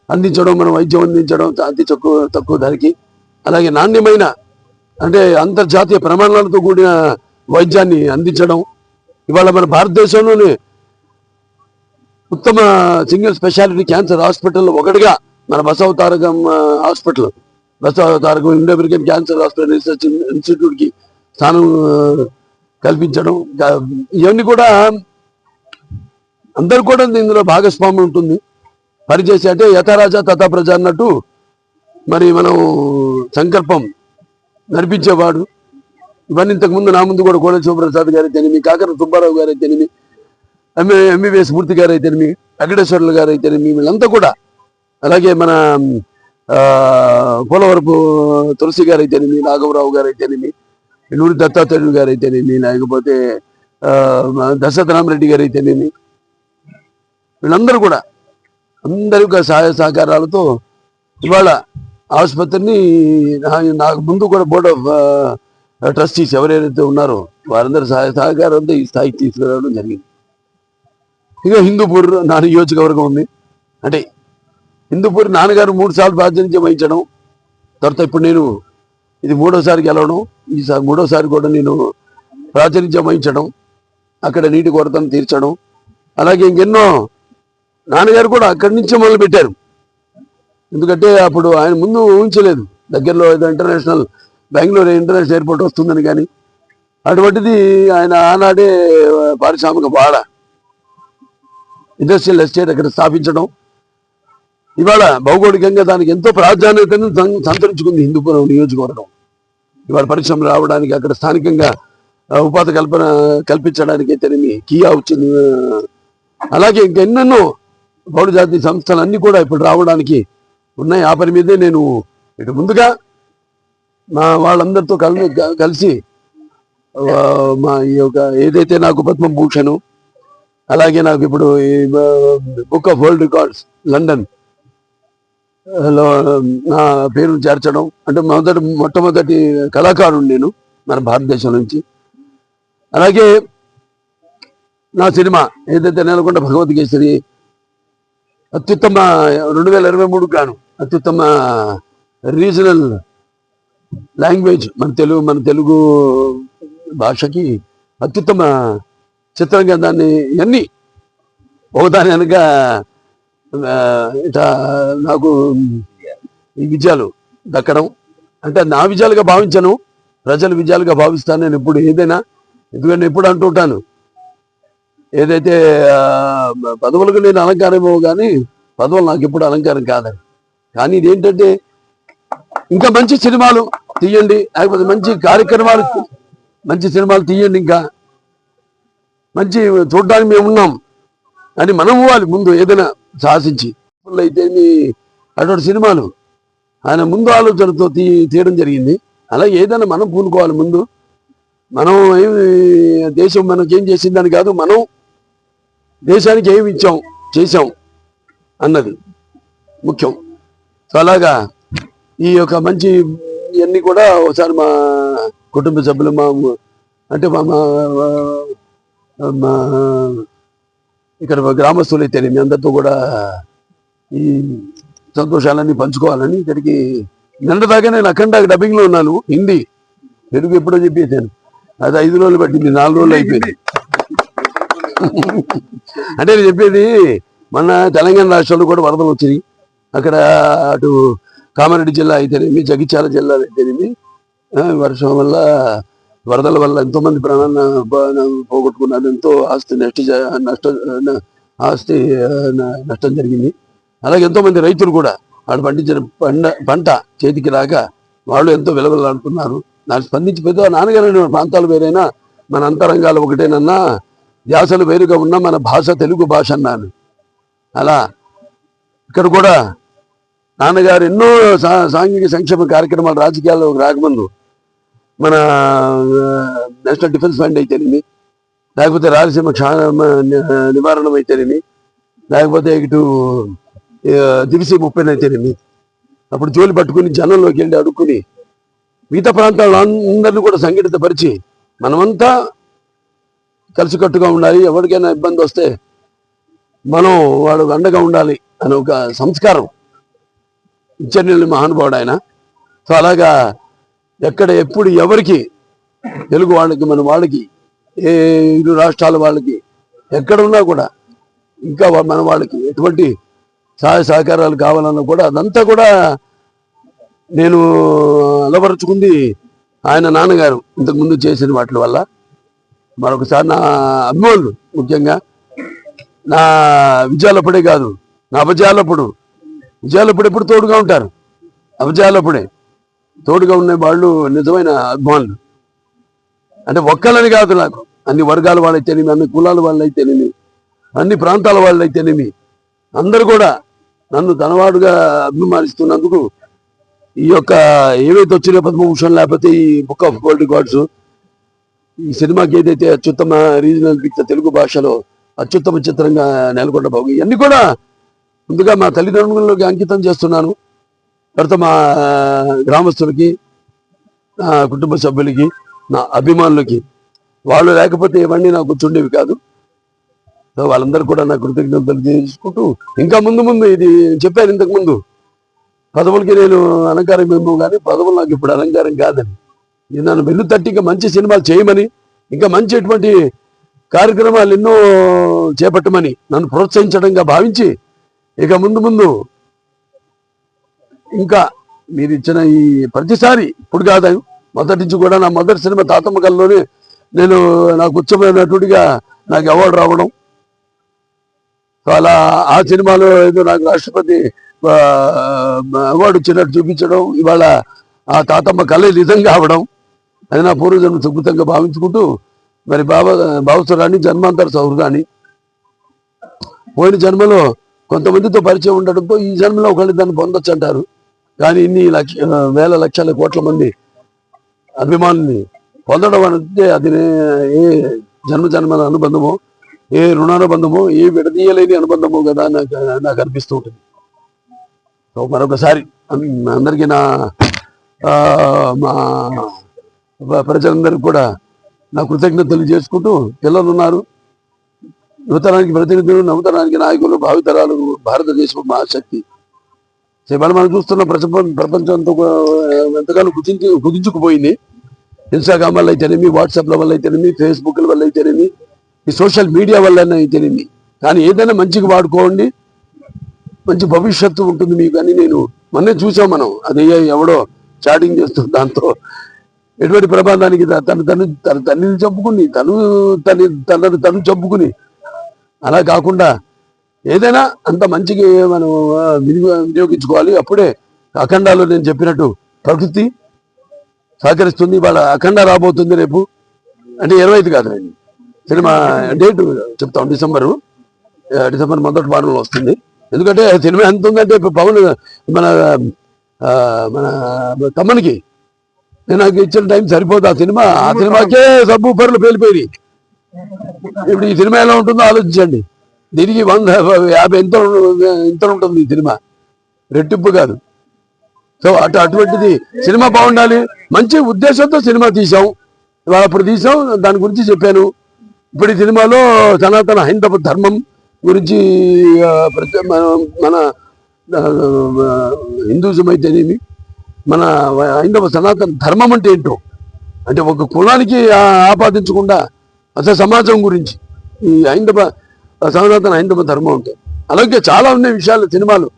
అందించడం, మనం వైద్యం అందించడం అతి తక్కువ ధరకి, అలాగే నాణ్యమైన అంటే అంతర్జాతీయ ప్రమాణాలతో కూడిన వైద్యాన్ని అందించడం. ఇవాళ మన భారతదేశంలోనే ఉత్తమ సింగిల్ స్పెషాలిటీ క్యాన్సర్ హాస్పిటల్ ఒకటిగా మన Basavatarakam hospital, Basavatarakam Indo American cancer hospital research ఇన్స్టిట్యూట్కి స్థానం కల్పించడం. ఇవన్నీ కూడా అందరు కూడా ఇందులో భాగస్వామ్యం ఉంటుంది. పనిచేసి అంటే యథారాజా తథా ప్రజ అన్నట్టు మరి మనం సంకల్పం నడిపించేవాడు. ఇవన్నీ ఇంతకుముందు నా ముందు కూడా కోడెల శివప్రసాద్ గారు అయితేనేమి, కాకర సుబ్బారావు గారు అయితేనేమి, ఎంబీబీఎస్ మూర్తి గారు అయితేనేమి, వెంకటేశ్వర్లు గారు అయితేనేమి, వీళ్ళంతా కూడా, అలాగే మన పోలవరపు తులసి గారు అయితేనేమి, నాగవరావు గారు అయితేనేమి, నూరి దత్తాత్రేయుడు గారు అయితేనేమి, లేకపోతే దశరథ రామరెడ్డి గారు అయితేనేమి, వీళ్ళందరూ కూడా అందరి యొక్క సహాయ సహకారాలతో ఇవాళ ఆసుపత్రిని నాకు ముందు కూడా బోర్డ్ ఆఫ్ ట్రస్టీస్ ఎవరైతే ఉన్నారో వారందరి సహాయ సహకారంతో ఈ స్థాయికి తీసుకురావడం జరిగింది. ఇక హిందూపూర్ నా నియోజకవర్గం ఉంది. అంటే హిందూపూర్ నాన్నగారు 3 సార్లు ప్రాతినిధ్యం వహించడం, తర్వాత ఇప్పుడు నేను ఇది 3వసారి గెలవడం, ఈసారి 3వసారి కూడా నేను ప్రాతినిధ్యం వహించడం, అక్కడ నీటి కొరతను తీర్చడం, అలాగే ఇంకెన్నో నాన్నగారు కూడా అక్కడి నుంచి మొదలు పెట్టారు. ఎందుకంటే అప్పుడు ఆయన ముందు ఊహించలేదు దగ్గరలో ఏదో ఇంటర్నేషనల్ బెంగళూరు ఇంటర్నేషనల్ ఎయిర్పోర్ట్ వస్తుందని. కానీ అటువంటిది ఆయన ఆనాడే పారిశ్రామిక వాడ ఇండస్ట్రియల్ ఎస్టేట్ అక్కడ స్థాపించడం, ఇవాళ భౌగోళికంగా దానికి ఎంతో ప్రాధాన్యతను సంతరించుకుంది హిందూపురం నియోజకవర్గం. ఇవాళ పరిశ్రమలు రావడానికి, అక్కడ స్థానికంగా ఉపాధి కల్పించడానికి అయితేనేమి కియా వచ్చింది. అలాగే ఇంకెన్నెన్నో బహుళజాతి సంస్థలన్నీ కూడా ఇప్పుడు రావడానికి ఉన్నాయి. ఆ పని మీదే నేను ఇటు ముందుగా మా వాళ్ళందరితో కలిసి మా ఈ యొక్క ఏదైతే నాకు పద్మభూషణ్, అలాగే నాకు ఇప్పుడు ఈ book of world records London లో నా పేరును చేర్చడం, అంటే మొట్టమొదటి కళాకారుడు నేను మన భారతదేశం నుంచి. అలాగే నా సినిమా ఏదైతే నెలకొండ భగవద్గీశ్వరి అత్యుత్తమ 2023 గాను అత్యుత్తమ రీజనల్ లాంగ్వేజ్ మన తెలుగు భాషకి అత్యుత్తమ చిత్రంగా దాన్ని అన్ని ఒకదాని వెనక ఇట్లా నాకు ఈ విజయాలు దక్కడం, అంటే నా విజయాలుగా భావించను, ప్రజల విజయాలుగా భావిస్తాను నేను ఎప్పుడు ఏదైనా. ఎందుకంటే ఎప్పుడు అంటుంటాను, ఏదైతే పదవులకు నేను అలంకారమో కానీ పదవులు నాకు ఎప్పుడు అలంకారం కాదని. కానీ ఇదేంటంటే ఇంకా మంచి సినిమాలు తీయండి, లేకపోతే మంచి కార్యక్రమాలు, మంచి సినిమాలు తీయండి, ఇంకా మంచి చూడడానికి మేము ఉన్నాం అని మనం ఇవ్వాలి ముందు ఏదైనా సాహసించి. అయితే అటువంటి సినిమాలు ఆయన ముందు ఆలోచనతో తీయడం జరిగింది. అలాగే ఏదైనా మనం పూనుకోవాలి ముందు. మనం ఏమి దేశం మనకేం చేసిందని కాదు, మనం దేశానికి ఏమి చేసాం అన్నది ముఖ్యం. సో అలాగా ఈ యొక్క మంచి ఇవన్నీ కూడా ఒకసారి మా కుటుంబ సభ్యులు అంటే మా ఇక్కడ గ్రామస్తులు అయితే మీ అందరితో కూడా ఈ సంతోషాలన్నీ పంచుకోవాలని ఇక్కడికి నిన్నదాకా నేను అఖండ డబ్బింగ్లో ఉన్నాను. హిందీ తెలుగు ఎప్పుడో చెప్పేసాను, అది 5 రోజులు పట్టింది, 4 రోజులు అయిపోయింది. అంటే నేను చెప్పేది మన తెలంగాణ రాష్ట్రంలో కూడా వరదలు వచ్చినాయి. అక్కడ అటు కామారెడ్డి జిల్లా అయితేనేమి, జగిత్యాల జిల్లా అయితేనేమి, వర్షం వల్ల వరదల వల్ల ఎంతోమంది ప్రాణాలను పోగొట్టుకున్నారు, ఎంతో ఆస్తి నష్టం జరిగింది. అలాగే ఎంతోమంది రైతులు కూడా వాళ్ళు పండించిన పంట చేతికి రాక వాళ్ళు ఎంతో విలవిలాడుతున్నారు. నాకు స్పందించి పెద్ద నాన్నగారు ప్రాంతాలు వేరైనా మన అంతరంగాలు ఒకటేనన్నా, ధ్యాసలు వేరుగా ఉన్న మన భాష తెలుగు భాష అన్నాను. అలా ఇక్కడ కూడా నాన్నగారు ఎన్నో సాంఘిక సంక్షేమ కార్యక్రమాలు రాజకీయాల్లో రాకముందు మన నేషనల్ డిఫెన్స్ ఫండ్ అయితేనేమి, లేకపోతే రాయలసీమ నివారణం అయితేనేమి, లేకపోతే ఇటు దివిసి 30 అయితేనేమి, అప్పుడు జోలి పట్టుకుని జనంలోకి వెళ్ళి అడుక్కుని మిగతా ప్రాంతాల్లో అందరినీ కూడా సంఘటితపరిచి మనమంతా కలిసికట్టుగా ఉండాలి, ఎవరికైనా ఇబ్బంది వస్తే మనం వాడు అండగా ఉండాలి అనే ఒక సంస్కారం ఇచ్చర్నేని మహానుభావుడు ఆయన. సో అలాగా ఎక్కడ ఎప్పుడు ఎవరికి తెలుగు వాళ్ళకి మన వాళ్ళకి ఏ ఇరు రాష్ట్రాల వాళ్ళకి ఎక్కడ ఉన్నా కూడా ఇంకా మన వాళ్ళకి ఎటువంటి సహాయ సహకారాలు కావాలన్నా కూడా అదంతా కూడా నేను అలవరుచుకుంది ఆయన నాన్నగారు ఇంతకుముందు చేసిన వాటి వల్ల. మరొకసారి నా అభిమానులు ముఖ్యంగా నా విజయాలప్పుడే కాదు, నా విజయాలప్పుడు ఎప్పుడు తోడుగా ఉంటారు. అభిజయాలప్పుడే తోడుగా ఉన్న వాళ్ళు నిజమైన అభిమానులు. అంటే ఒక్కళ్ళని కాదు, నాకు అన్ని వర్గాల వాళ్ళైతేనేమి, అన్ని కులాల వాళ్ళైతేనేమి, అన్ని ప్రాంతాల వాళ్ళైతేనేమి అందరూ కూడా నన్ను తనవాడుగా అభిమానిస్తున్నందుకు ఈ యొక్క ఏవైతే వచ్చిన పద్మభూషణ్ లేకపోతే ఈ బుక్ ఆఫ్ వరల్డ్ రికార్డ్స్, ఈ సినిమాకి ఏదైతే అత్యుత్తమ రీజనల్ పిక్చర్ తెలుగు భాషలో అత్యుత్తమ చిత్రంగా నెలకొండ బాబు, ఇవన్నీ కూడా ముందుగా మా తల్లిదండ్రులకి అంకితం చేస్తున్నాను. తర్వాత మా గ్రామస్తులకి, నా కుటుంబ సభ్యులకి, నా అభిమానులకి. వాళ్ళు లేకపోతే ఇవన్నీ నాకు కూర్చుండేవి కాదు. సో వాళ్ళందరూ కూడా నా కృతజ్ఞతలు చేసుకుంటూ ఇంకా ముందు ఇది చెప్పాను ఇంతకుముందు, పదవులకి నేను అలంకారం ఏమో కానీ పదవులు నాకు ఇప్పుడు అలంకారం కాదని, నన్ను వెన్ను తట్టి ఇంకా మంచి సినిమాలు చేయమని, ఇంకా మంచి ఎటువంటి కార్యక్రమాలు ఎన్నో చేపట్టమని నన్ను ప్రోత్సహించడంగా భావించి ఇక ముందు ఇంకా మీరు ఇచ్చిన ఈ ప్రతిసారి ఇప్పుడు కాదు, మొదటి నుంచి కూడా నా మొదటి సినిమా తాతమ్మ కల్లోనే నేను నాకు ఉచ్చమైన నటుడిగా నాకు అవార్డు రావడం, అలా ఆ సినిమాలో ఏదో నాకు రాష్ట్రపతి అవార్డు ఇచ్చినట్టు చూపించడం, ఇవాళ ఆ తాతమ్మ కళ నిజంగా అవడం, అది నా పూర్వజన్మ సుకృతంగా భావించుకుంటూ మరి భావసురాన్ని జన్మాంతర సౌహృదాన్ని పోయిన జన్మలో కొంతమందితో పరిచయం ఉండడంతో ఈ జన్మలో ఒకళ్ళు దాన్ని పొందొచ్చు అంటారు. కానీ ఇన్ని వేల లక్షల కోట్ల మంది అభిమానుల్ని పొందడం అంటే అది ఏ జన్మల అనుబంధమో, ఏ రుణానుబంధమో, ఏ విడదీయలేని అనుబంధమో కదా నాకు అనిపిస్తూ ఉంటుంది. సో మరొకసారి అందరికీ మా ప్రజలందరికీ కూడా నా కృతజ్ఞతలు చేసుకుంటూ, పిల్లలు ఉన్నారు, యువతరానికి ప్రతినిధులు, నవతరానికి నాయకులు, భావితరాలు, భారతదేశం మహాశక్తి. ఇవాళ మనం చూస్తున్న ప్రపంచంతో ఎంతగానో కుదించుకుపోయింది. ఇన్స్టాగ్రామ్ వల్ల అయితేనేమి, వాట్సాప్ల వల్ల అయితేనేమి, ఫేస్బుక్ల వల్ల అయితేనేమి, ఈ సోషల్ మీడియా వల్ల అయితేనేమి. కానీ ఏదైనా మంచిగా వాడుకోండి, మంచి భవిష్యత్తు ఉంటుంది మీకు అని నేను మొన్నే చూసాం. మనం అది ఎవడో చాటింగ్ చేస్తుంది, దాంతో ఎటువంటి ప్రమాదానికి తనని చంపుకుని తను చంపుకుని అలా కాకుండా ఏదైనా అంత మంచిగా మనం వినియోగించుకోవాలి. అప్పుడే అఖండాలో నేను చెప్పినట్టు ప్రకృతి సహకరిస్తుంది. వాళ్ళ అఖండ రాబోతుంది రేపు, అంటే 25 కాదు, నేను సినిమా డేట్ చెప్తాం, డిసెంబర్ మొదటి వారంలో వస్తుంది. ఎందుకంటే సినిమా ఎంత ఉందంటే పవన్ మన తమ్మనికి నేను నాకు ఇచ్చిన టైం సరిపోదు. ఆ సినిమాకే సబ్బు పరులు పేలిపోయి. ఇప్పుడు ఈ సినిమా ఎలా ఉంటుందో ఆలోచించండి. దీనికి 150 ఎంత ఉంటుంది ఈ సినిమా, రెట్టింపు కాదు. సో అటువంటిది సినిమా బాగుండాలి, మంచి ఉద్దేశంతో సినిమా తీసాం. ఇవాళ అప్పుడు తీసాం, దాని గురించి చెప్పాను. ఇప్పుడు ఈ సినిమాలో సనాతన హైందవ ధర్మం గురించి, మన హిందూజం అయితేనేమి, మన హైందవ సనాతన ధర్మం అంటే ఏంటో, అంటే ఒక కులానికి ఆపాదించకుండా అసలు సమాజం గురించి ఈ సనాతన హైందవ ధర్మం అంటే, అలాగే చాలా ఉన్నాయి విషయాలు సినిమాలు.